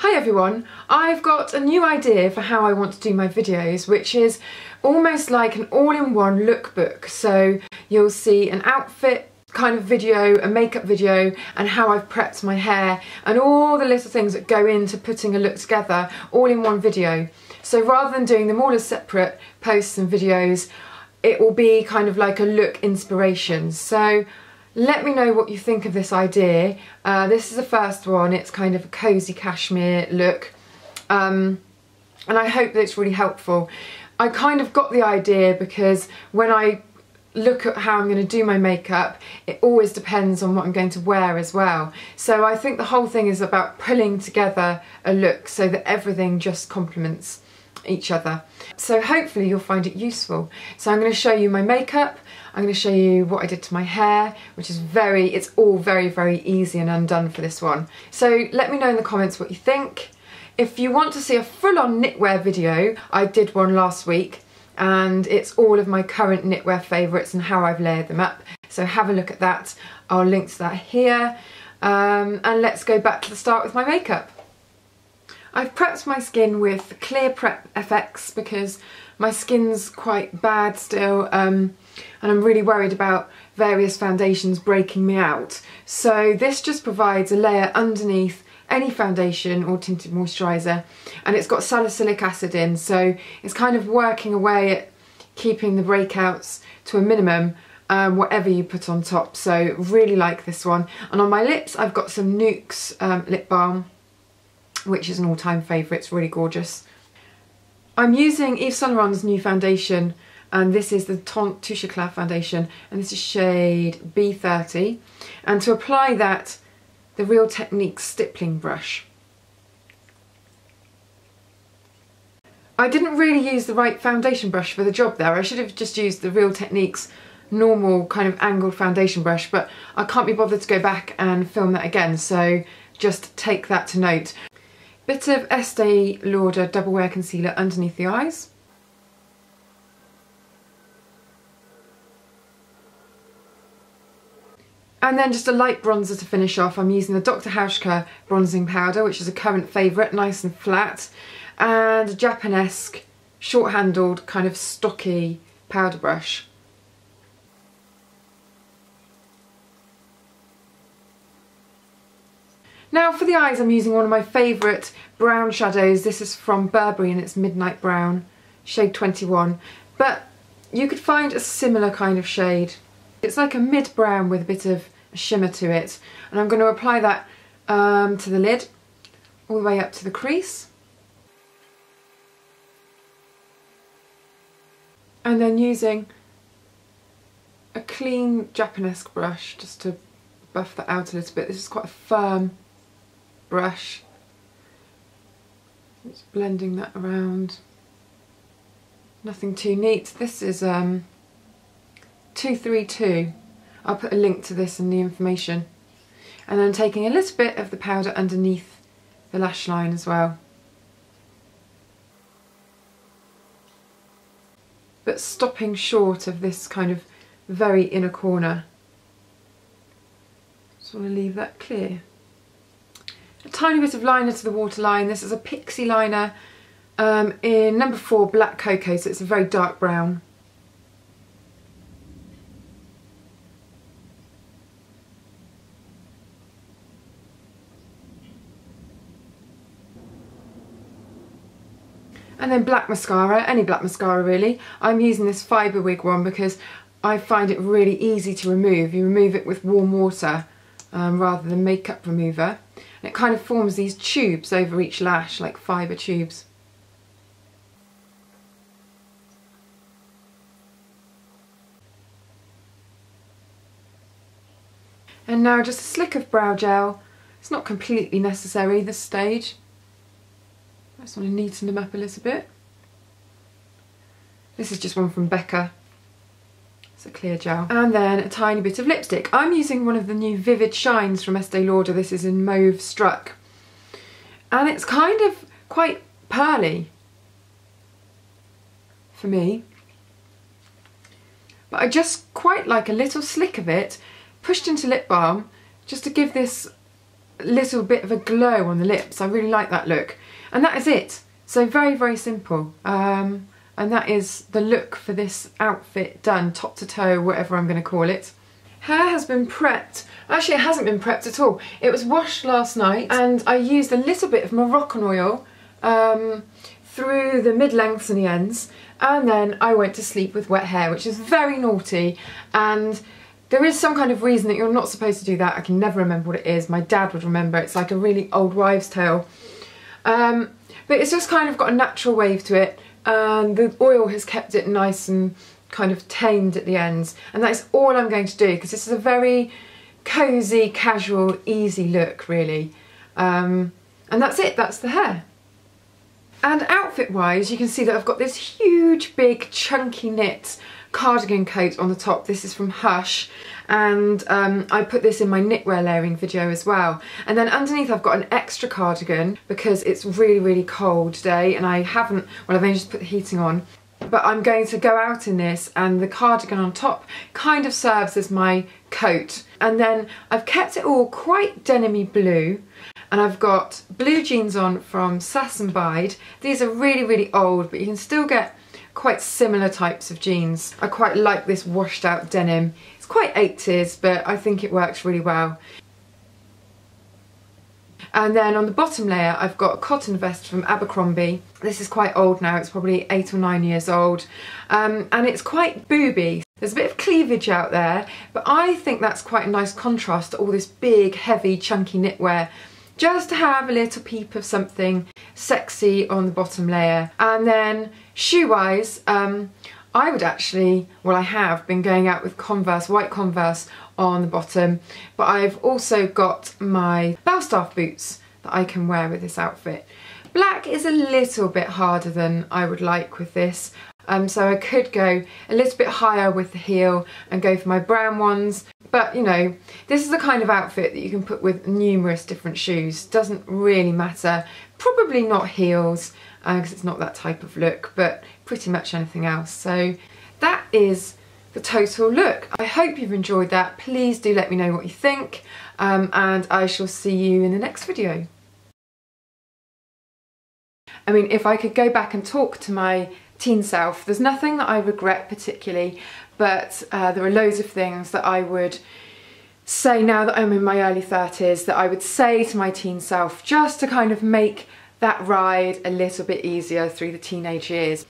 Hi everyone, I've got a new idea for how I want to do my videos, which is almost like an all-in-one lookbook. So you'll see an outfit kind of video, a makeup video, and how I've prepped my hair and all the little things that go into putting a look together all in one video. So rather than doing them all as separate posts and videos, it will be kind of like a look inspiration. So let me know what you think of this idea. This is the first one. It's kind of a cosy cashmere look, and I hope that it's really helpful. I kind of got the idea because when I look at how I'm going to do my makeup, it always depends on what I'm going to wear as well. So I think the whole thing is about pulling together a look so that everything just complements each other. So hopefully you'll find it useful. So I'm going to show you my makeup, I'm going to show you what I did to my hair, which is it's all very easy and undone for this one. So let me know in the comments what you think. If you want to see a full-on knitwear video, I did one last week and it's all of my current knitwear favourites and how I've layered them up. So have a look at that. I'll link to that here. And let's go back to the start with my makeup. I've prepped my skin with Clear Prep FX because my skin's quite bad still, and I'm really worried about various foundations breaking me out. So this just provides a layer underneath any foundation or tinted moisturiser, and it's got salicylic acid in, so it's kind of working away at keeping the breakouts to a minimum, whatever you put on top. So really like this one. And on my lips I've got some Nuxe lip balm, which is an all-time favourite. It's really gorgeous. I'm using Yves Saint Laurent's new foundation, and this is the Touche Éclat foundation, and this is shade B30. And to apply that, the Real Techniques stippling brush. I didn't really use the right foundation brush for the job there. I should have just used the Real Techniques normal kind of angled foundation brush, but I can't be bothered to go back and film that again, so just take that to note. Bit of Estee Lauder Double Wear Concealer underneath the eyes. And then just a light bronzer to finish off. I'm using the Dr. Hauschka bronzing powder, which is a current favourite, nice and flat, and a Japanesque short-handled kind of stocky powder brush. Now for the eyes, I'm using one of my favourite brown shadows. This is from Burberry and it's Midnight Brown, shade 21. But you could find a similar kind of shade. It's like a mid-brown with a bit of a shimmer to it. And I'm going to apply that to the lid, all the way up to the crease. And then using a clean Japanesque brush just to buff that out a little bit. This is quite a firm brush. Just blending that around. Nothing too neat. This is 232. I'll put a link to this in the information. And then taking a little bit of the powder underneath the lash line as well. But stopping short of this kind of very inner corner. Just want to leave that clear. A tiny bit of liner to the waterline. This is a Pixie liner in number 4 Black Cocoa, so it's a very dark brown. And then black mascara, any black mascara really. I'm using this Fibre Wig one because I find it really easy to remove. You remove it with warm water rather than makeup remover. And it kind of forms these tubes over each lash, like fibre tubes. And now just a slick of brow gel. It's not completely necessary this stage. I just want to neaten them up a little bit. This is just one from Becca. It's a clear gel. And then a tiny bit of lipstick. I'm using one of the new Vivid Shines from Estee Lauder. This is in Mauve Struck. And it's kind of quite pearly for me. But I just quite like a little slick of it pushed into lip balm just to give this little bit of a glow on the lips. I really like that look. And that is it. So very, very simple. And that is the look for this outfit done, top to toe, whatever I'm going to call it. Hair has been prepped. Actually, it hasn't been prepped at all. It was washed last night and I used a little bit of Moroccan oil through the mid-lengths and the ends, and then I went to sleep with wet hair, which is very naughty, and there is some kind of reason that you're not supposed to do that. I can never remember what it is. My dad would remember. It's like a really old wives' tale. But it's just kind of got a natural wave to it, and the oil has kept it nice and kind of tamed at the ends, and that is all I'm going to do, because this is a very cosy, casual, easy look, really. And that's it, that's the hair. And outfit-wise, you can see that I've got this huge, big, chunky knit cardigan coat on the top. This is from Hush, and I put this in my knitwear layering video as well. And then underneath I've got an extra cardigan because it's really, really cold today, and I haven't, well, I've only just put the heating on. But I'm going to go out in this, and the cardigan on top kind of serves as my coat. And then I've kept it all quite denim-y blue, and I've got blue jeans on from Sass Bide. These are really, really old, but you can still get quite similar types of jeans. I quite like this washed out denim. It's quite 80s, but I think it works really well. And then on the bottom layer, I've got a cotton vest from Abercrombie. This is quite old now, it's probably 8 or 9 years old. And it's quite booby. There's a bit of cleavage out there, but I think that's quite a nice contrast to all this big, heavy, chunky knitwear. Just to have a little peep of something sexy on the bottom layer. And then shoe-wise, I would actually, well, I have been going out with Converse, white Converse on the bottom, but I've also got my Belstaff boots that I can wear with this outfit. Black is a little bit harder than I would like with this, so I could go a little bit higher with the heel and go for my brown ones, but you know, this is the kind of outfit that you can put with numerous different shoes. Doesn't really matter. Probably not heels, because it's not that type of look, but pretty much anything else. So that is the total look. I hope you've enjoyed that. Please do let me know what you think, and I shall see you in the next video. I mean, if I could go back and talk to my teen self, there's nothing that I regret particularly, but there are loads of things that I would say now that I'm in my early 30s that I would say to my teen self, just to kind of make that ride a little bit easier through the teenage years.